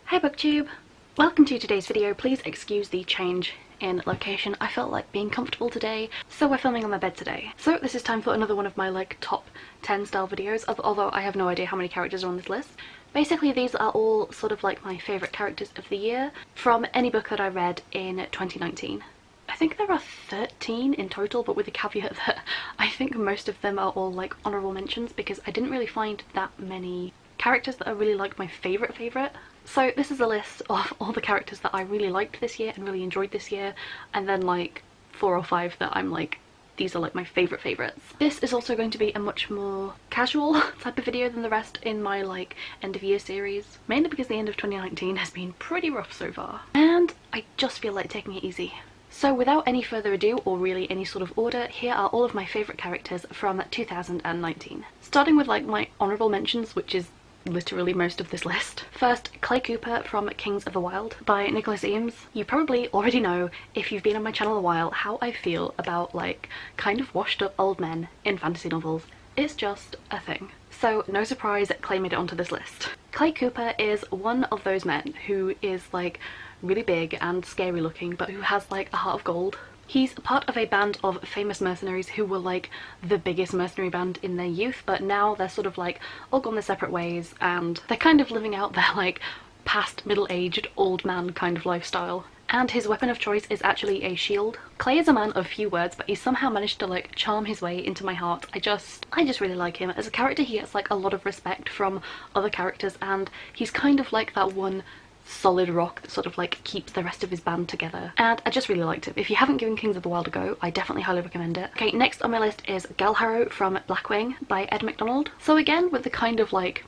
Hi booktube! Welcome to today's video. Please excuse the change in location. I felt like being comfortable today, so we're filming on my bed today. So this is time for another one of my top 10 style videos, although I have no idea how many characters are on this list. Basically these are all sort of like my favourite characters of the year from any book that I read in 2019. I think there are 13 in total, but with the caveat that I think most of them are all like honourable mentions because I didn't really find that many characters that are really like my favourite. So this is a list of all the characters that I really liked this year and really enjoyed this year, and then like 4 or 5 that I'm like, these are like my favourites. This is also going to be a much more casual type of video than the rest in my like end of year series, mainly because the end of 2019 has been pretty rough so far and I just feel like taking it easy. So without any further ado, or really any sort of order, here are all of my favourite characters from 2019. Starting with like my honourable mentions, which is literally most of this list. First, Clay Cooper from Kings of the Wild by Nicholas Eames. You probably already know, if you've been on my channel a while, how I feel about like kind of washed up old men in fantasy novels. It's just a thing. So no surprise that Clay made it onto this list. Clay Cooper is one of those men who is like really big and scary looking, but who has like a heart of gold. He's part of a band of famous mercenaries who were like the biggest mercenary band in their youth, but now they're sort of like all gone their separate ways and they're kind of living out their like past middle-aged old man kind of lifestyle. And his weapon of choice is actually a shield. Clay is a man of few words, but he's somehow managed to like charm his way into my heart. I just really like him. As a character he gets like a lot of respect from other characters, and he's kind of like that one solid rock that sort of like keeps the rest of his band together, and I just really liked it. If you haven't given Kings of the Wild a go, I definitely highly recommend it. Okay, next on my list is Galharrow from Blackwing by Ed MacDonald. So again, with the kind of like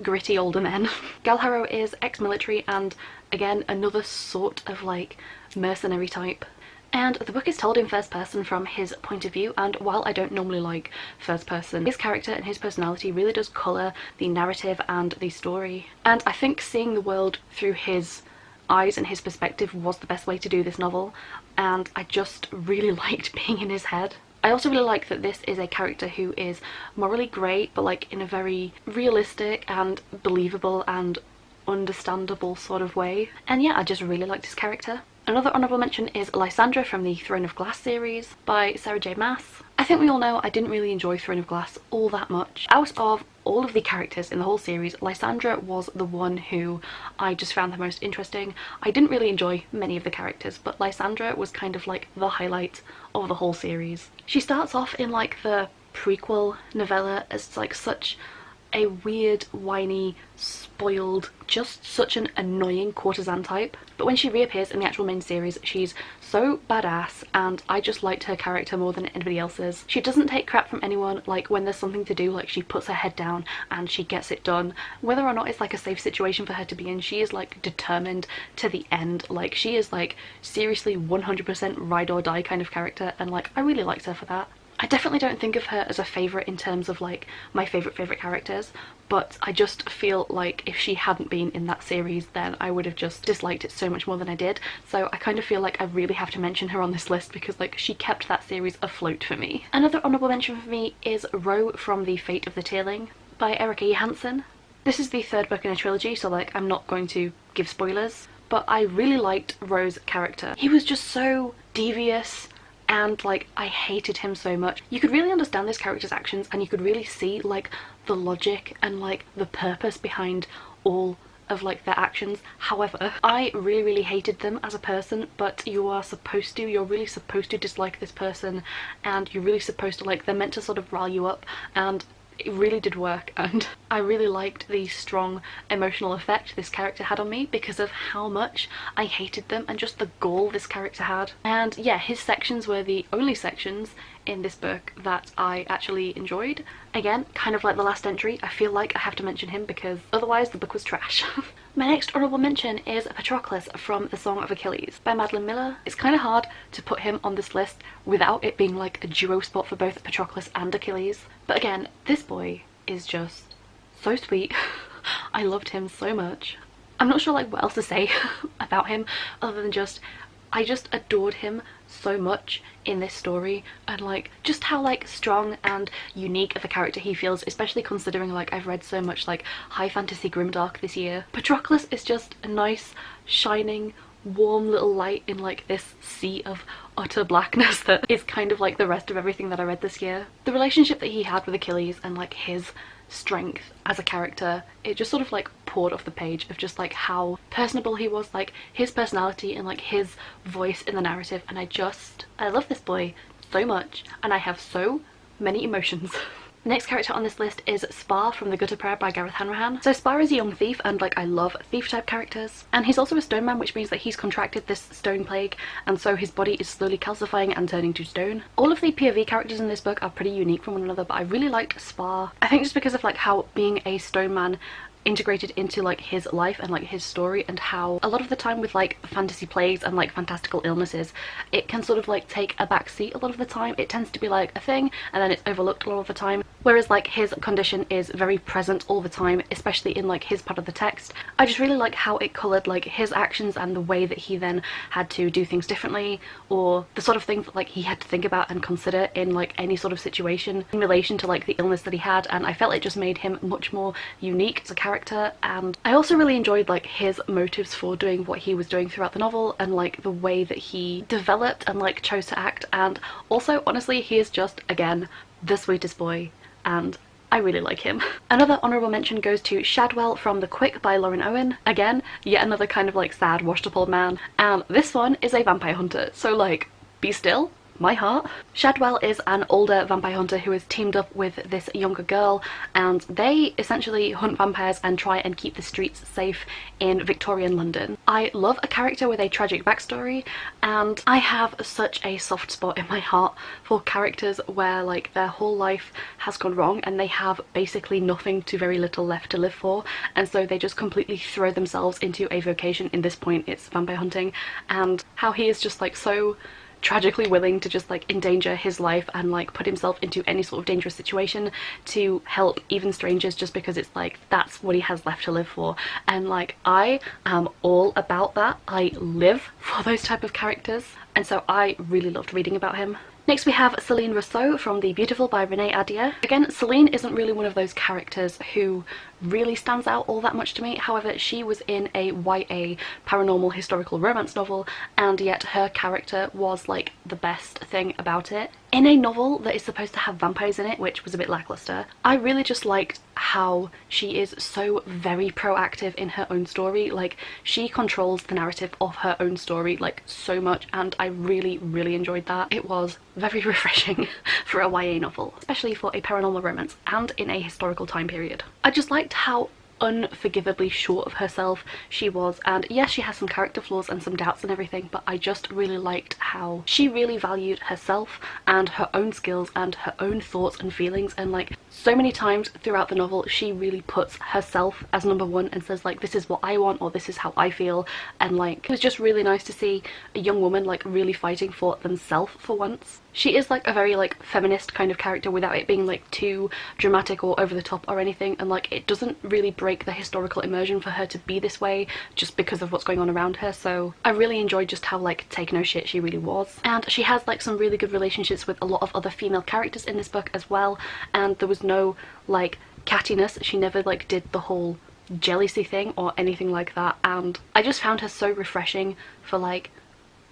gritty older men. Galharrow is ex-military and again another sort of like mercenary type. And the book is told in first person from his point of view, and while I don't normally like first person, his character and his personality really does colour the narrative and the story. And I think seeing the world through his eyes and his perspective was the best way to do this novel, and I just really liked being in his head. I also really like that this is a character who is morally great, but like in a very realistic and believable and understandable sort of way. And yeah, I just really liked his character. Another honourable mention is Lysandra from the Throne of Glass series by Sarah J Maas. I think we all know I didn't really enjoy Throne of Glass all that much. Out of all of the characters in the whole series, Lysandra was the one who I just found the most interesting. I didn't really enjoy many of the characters, but Lysandra was kind of like the highlight of the whole series. She starts off in like the prequel novella as like such a weird, whiny, spoiled, just such an annoying courtesan type, but when she reappears in the actual main series she's so badass, and I just liked her character more than anybody else's. She doesn't take crap from anyone. Like when there's something to do, like she puts her head down and she gets it done, whether or not it's like a safe situation for her to be in. She is like determined to the end. Like she is like seriously 100% ride or die kind of character, and like I really liked her for that. I definitely don't think of her as a favourite in terms of like my favourite characters, but I just feel like if she hadn't been in that series then I would have just disliked it so much more than I did. So I kind of feel like I really have to mention her on this list because like she kept that series afloat for me. Another honourable mention for me is Ro from The Fate of the Tearling by Erica E. Hansen. This is the third book in a trilogy, so like I'm not going to give spoilers, but I really liked Ro's character. He was just so devious, and like I hated him so much. You could really understand this character's actions, and you could really see like the logic and like the purpose behind all of like their actions. However, I really hated them as a person, but you're really supposed to dislike this person, and you're really supposed to like, they're meant to sort of rile you up, and it really did work. And I really liked the strong emotional effect this character had on me because of how much I hated them and just the gall this character had. And yeah, his sections were the only sections in this book that I actually enjoyed. Again, kind of like the last entry, I feel like I have to mention him because otherwise the book was trash. My next honourable mention is Patroclus from The Song of Achilles by Madeline Miller. It's kind of hard to put him on this list without it being like a duo spot for both Patroclus and Achilles. But again, this boy is just so sweet. I loved him so much. I'm not sure like what else to say about him other than just I just adored him so much in this story, and like just how like strong and unique of a character he feels, especially considering like I've read so much like high fantasy grimdark this year. Patroclus is just a nice shining warm little light in like this sea of utter blackness that is kind of like the rest of everything that I read this year. The relationship that he had with Achilles and like his strength as a character, it just sort of like poured off the page of just like how personable he was, like his personality and like his voice in the narrative, and I love this boy so much and I have so many emotions. The next character on this list is Spar from The Gutter Prayer by Gareth Hanrahan. So Spar is a young thief, and like I love thief type characters, and he's also a stone man, which means that he's contracted this stone plague, and so his body is slowly calcifying and turning to stone. All of the POV characters in this book are pretty unique from one another, but I really liked Spar. I think just because of like how being a stone man integrated into like his life and like his story, and how a lot of the time with like fantasy plagues and like fantastical illnesses, it can sort of like take a back seat a lot of the time. It tends to be like a thing and then it's overlooked a lot of the time, whereas like his condition is very present all the time, especially in like his part of the text. I just really like how it coloured like his actions and the way that he then had to do things differently, or the sort of things that like he had to think about and consider in like any sort of situation in relation to like the illness that he had, and I felt it just made him much more unique as a character. And I also really enjoyed like his motives for doing what he was doing throughout the novel, and like the way that he developed and like chose to act. And also honestly, he is just again the sweetest boy and I really like him. Another honourable mention goes to Shadwell from The Quick by Lauren Owen. Again, yet another kind of like sad washed up old man, and this one is a vampire hunter, so like be still my heart. Shadwell is an older vampire hunter who has teamed up with this younger girl, and they essentially hunt vampires and try and keep the streets safe in Victorian London. I love a character with a tragic backstory, and I have such a soft spot in my heart for characters where like their whole life has gone wrong and they have basically nothing to very little left to live for, and so they just completely throw themselves into a vocation. In this point it's vampire hunting, and how he is just like so tragically willing to just like endanger his life and like put himself into any sort of dangerous situation to help even strangers, just because it's like that's what he has left to live for. And like I am all about that. I live for those type of characters, and so I really loved reading about him. Next we have Celine Rousseau from The Beautiful by Renee Ahdieh. Again, Celine isn't really one of those characters who really stands out all that much to me. However, she was in a YA paranormal historical romance novel, and yet her character was like the best thing about it. In a novel that is supposed to have vampires in it, which was a bit lackluster, I really just liked how she is so very proactive in her own story. Like she controls the narrative of her own story like so much, and I really enjoyed that. It was very refreshing for a YA novel, especially for a paranormal romance and in a historical time period. I just liked how unforgivably short of herself she was, and yes, she has some character flaws and some doubts and everything, but I just really liked how she really valued herself and her own skills and her own thoughts and feelings, and like so many times throughout the novel she really puts herself as number one and says like this is what I want or this is how I feel, and like it was just really nice to see a young woman like really fighting for themselves for once. She is like a very like feminist kind of character without it being like too dramatic or over the top or anything, and like it doesn't really break the historical immersion for her to be this way just because of what's going on around her. So I really enjoyed just how like take no shit she really was. And she has like some really good relationships with a lot of other female characters in this book as well, and there was no like cattiness. She never like did the whole jealousy thing or anything like that, and I just found her so refreshing for like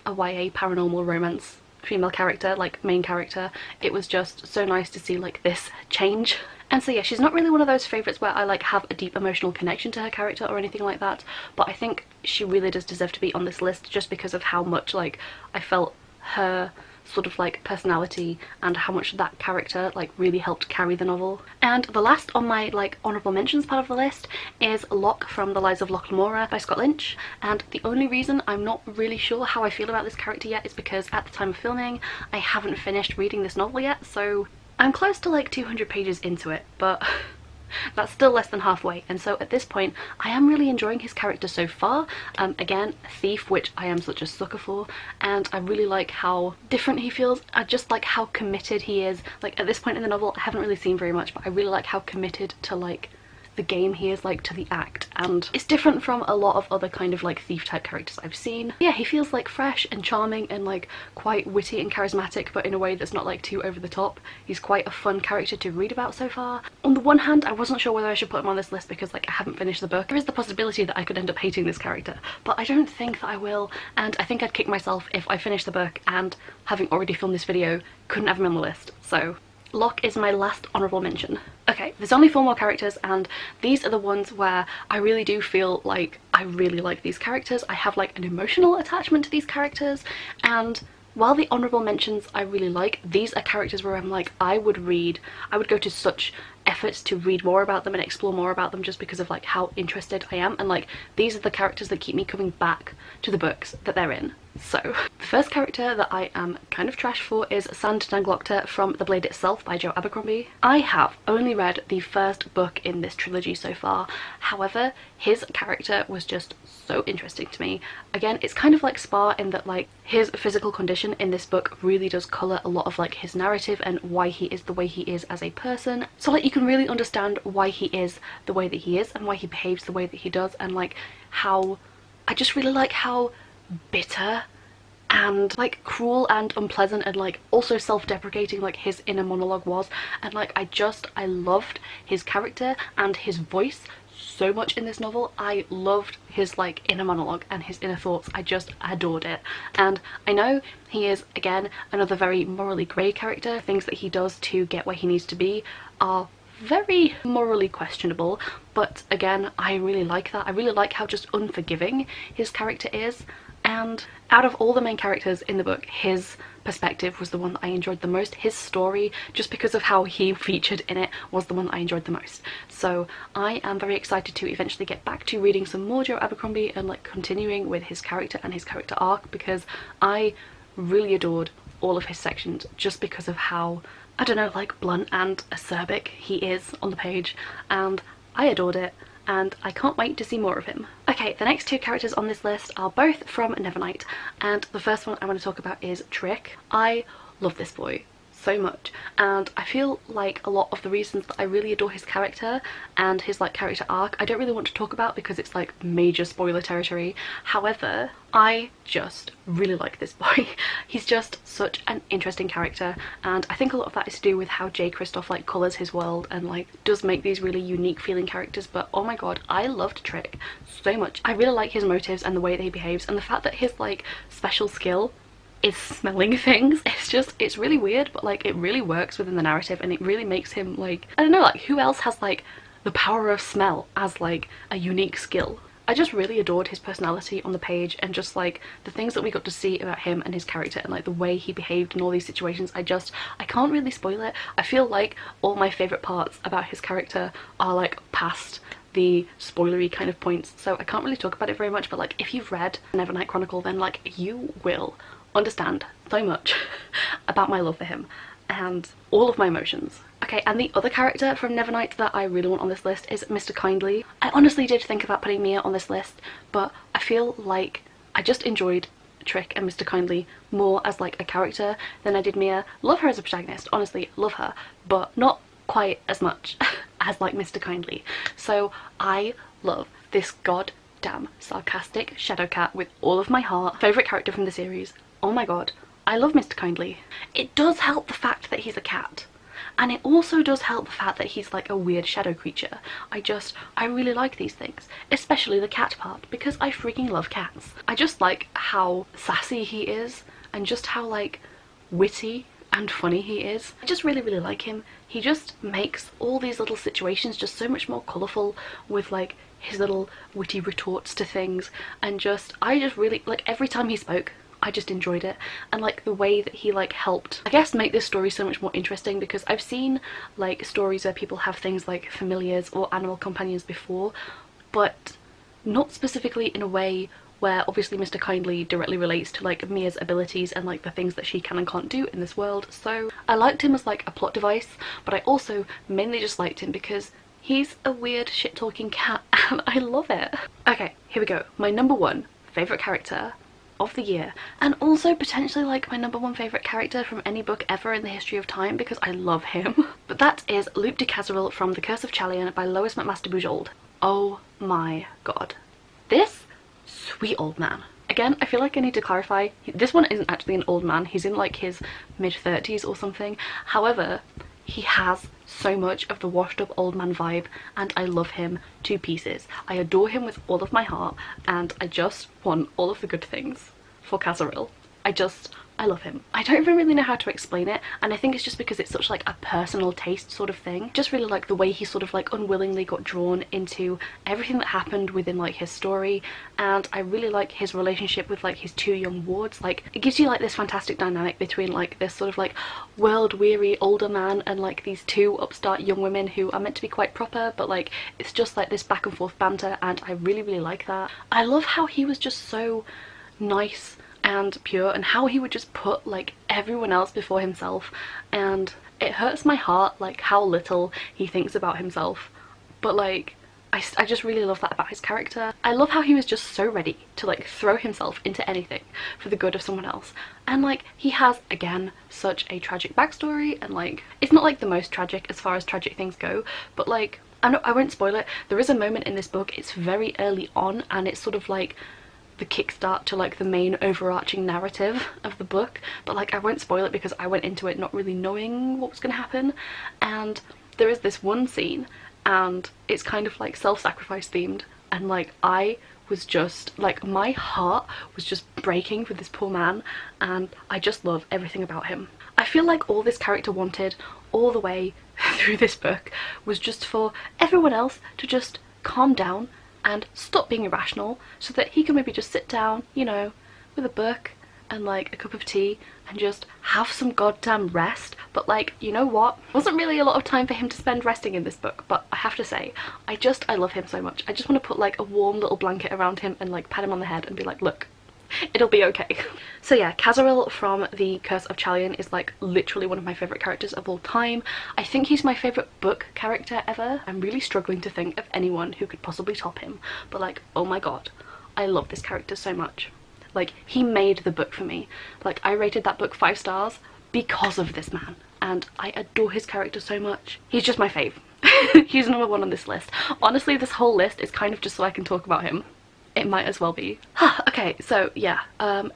a YA paranormal romance female character, like main character. It was just so nice to see like this change. And so yeah, she's not really one of those favourites where I like have a deep emotional connection to her character or anything like that, but I think she really does deserve to be on this list just because of how much like I felt her sort of like personality and how much that character like really helped carry the novel. And the last on my like honourable mentions part of the list is Locke from The Lies of Locke Lamora by Scott Lynch, and the only reason I'm not really sure how I feel about this character yet is because at the time of filming I haven't finished reading this novel yet, so I'm close to like 200 pages into it, but that's still less than halfway, and so at this point I am really enjoying his character so far. Again, thief, which I am such a sucker for, and I really like how different he feels. I just like how committed he is. Like at this point in the novel I haven't really seen very much, but I really like how committed to like the game he is like to the act, and it's different from a lot of other kind of like thief type characters I've seen. Yeah, he feels like fresh and charming and like quite witty and charismatic, but in a way that's not like too over the top. He's quite a fun character to read about so far. On the one hand, I wasn't sure whether I should put him on this list because like I haven't finished the book. There is the possibility that I could end up hating this character, but I don't think that I will, and I think I'd kick myself if I finished the book and, having already filmed this video, couldn't have him on the list. So Locke is my last honourable mention. Okay, there's only 4 more characters, and these are the ones where I really do feel like I really like these characters. I have like an emotional attachment to these characters, and while the honourable mentions I really like, these are characters where I'm like, I would go to such efforts to read more about them and explore more about them just because of like how interested I am, and like these are the characters that keep me coming back to the books that they're in. So the first character that I am kind of trash for is Sand Danglocta from The Blade Itself by Joe Abercrombie. I have only read the first book in this trilogy so far, however his character was just so interesting to me. Again, it's kind of like Spar in that like his physical condition in this book really does colour a lot of like his narrative and why he is the way he is as a person. So like you can really understand why he is the way that he is and why he behaves the way that he does, and like how I just really like how bitter and like cruel and unpleasant and like also self-deprecating like his inner monologue was, and like I loved his character and his voice so much in this novel. I loved his like inner monologue and his inner thoughts. I just adored it. And I know he is again another very morally grey character. Things that he does to get where he needs to be are very morally questionable, but again I really like that. I really like how just unforgiving his character is, and out of all the main characters in the book, his perspective was the one that I enjoyed the most. His story, just because of how he featured in it, was the one that I enjoyed the most. So I am very excited to eventually get back to reading some more Joe Abercrombie and like continuing with his character and his character arc, because I really adored all of his sections just because of how, I don't know, like blunt and acerbic he is on the page, and I adored it. And I can't wait to see more of him. Okay, the next 2 characters on this list are both from Nevernight, and the first one I want to talk about is Trick. I love this boy so much, and I feel like a lot of the reasons that I really adore his character and his like character arc I don't really want to talk about because it's like major spoiler territory. However, I just really like this boy. He's just such an interesting character, and I think a lot of that is to do with how J. Kristoff like colours his world and like does make these really unique feeling characters. But oh my god, I loved Trick so much. I really like his motives and the way that he behaves, and the fact that his like special skill is smelling things. It's really weird, but like it really works within the narrative, and it really makes him like, I don't know, like who else has like the power of smell as like a unique skill? I just really adored his personality on the page, and just like the things that we got to see about him and his character and like the way he behaved in all these situations. I can't really spoil it. I feel like all my favourite parts about his character are like past the spoilery kind of points, so I can't really talk about it very much, but like if you've read Nevernight Chronicle, then like you will understand so much about my love for him and all of my emotions. Okay, and the other character from Nevernight that I really want on this list is Mr. Kindly. I honestly did think about putting Mia on this list, but I feel like I just enjoyed Trick and Mr. Kindly more as like a character than I did Mia. Love her as a protagonist, honestly love her, but not quite as much as like Mr. Kindly. So I love this goddamn sarcastic shadow cat with all of my heart. Favourite character from the series. Oh my god, I love Mr. Kindly. It does help the fact that he's a cat, and it also does help the fact that he's like a weird shadow creature. I really like these things, especially the cat part, because I freaking love cats. I just like how sassy he is and just how like witty and funny he is. I just really like him. He just makes all these little situations just so much more colourful with like his little witty retorts to things, and I just really like every time he spoke I just enjoyed it, and like the way that he like helped, I guess, make this story so much more interesting, because I've seen like stories where people have things like familiars or animal companions before, but not specifically in a way where obviously Mr. Kindly directly relates to like Mia's abilities and like the things that she can and can't do in this world. So I liked him as like a plot device, but I also mainly just liked him because he's a weird shit-talking cat and I love it. Okay, here we go. My number 1 favourite character of the year, and also potentially like my #1 favourite character from any book ever in the history of time because I love him. But that is Luke de Casserole from The Curse of Chalion by Lois McMaster Bujold. Oh my god. This sweet old man. Again, I feel like I need to clarify, this one isn't actually an old man, he's in like his mid-30s or something. However, he has so much of the washed up old man vibe and I love him to pieces. I adore him with all of my heart and I just want all of the good things for Casserole. I love him. I don't even really know how to explain it, and I think it's just because it's such like a personal taste sort of thing. Just really like the way he sort of like unwillingly got drawn into everything that happened within like his story, and I really like his relationship with like his 2 young wards. Like it gives you like this fantastic dynamic between like this sort of like world weary older man and like these 2 upstart young women who are meant to be quite proper, but like it's just like this back and forth banter, and I really like that. I love how he was just so nice and pure, and how he would just put like everyone else before himself, and it hurts my heart like how little he thinks about himself, but like I just really love that about his character. I love how he was just so ready to like throw himself into anything for the good of someone else, and like he has again such a tragic backstory, and like it's not like the most tragic as far as tragic things go, but like I won't spoil it. There is a moment in this book, it's very early on, and it's sort of like the kickstart to like the main overarching narrative of the book, but like I won't spoil it because I went into it not really knowing what was going to happen. And there is this one scene and it's kind of like self-sacrifice themed, and like I was just like, my heart was just breaking for this poor man, and I just love everything about him. I feel like all this character wanted all the way through this book was just for everyone else to just calm down and stop being irrational, so that he can maybe just sit down, you know, with a book and like a cup of tea and just have some goddamn rest. But like, you know what? Wasn't really a lot of time for him to spend resting in this book, but I have to say, I love him so much. I just want to put like a warm little blanket around him and like pat him on the head and be like, look, it'll be okay. So yeah, Casserole from The Curse of Chalion is like literally one of my favourite characters of all time. I think he's my favourite book character ever. I'm really struggling to think of anyone who could possibly top him, but like, oh my god, I love this character so much. Like, he made the book for me. Like, I rated that book 5 stars because of this man, and I adore his character so much. He's just my fave. He's #1 on this list. Honestly, this whole list is kind of just so I can talk about him. It might as well be. Okay, so yeah,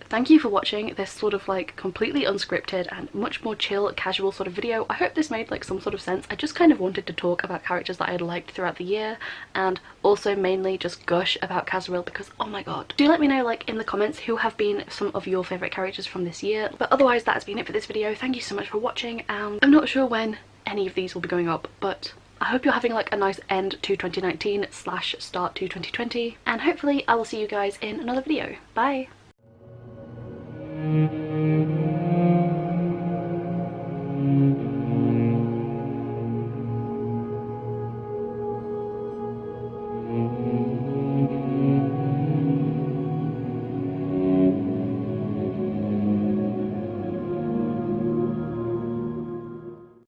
thank you for watching this sort of like completely unscripted and much more chill, casual sort of video. I hope this made like some sort of sense. I just kind of wanted to talk about characters that I had liked throughout the year, and also mainly just gush about Casserole because oh my god. Do let me know like in the comments who have been some of your favourite characters from this year. But otherwise that has been it for this video. Thank you so much for watching, and I'm not sure when any of these will be going up, but I hope you're having like a nice end to 2019 / start to 2020, and hopefully I will see you guys in another video. Bye!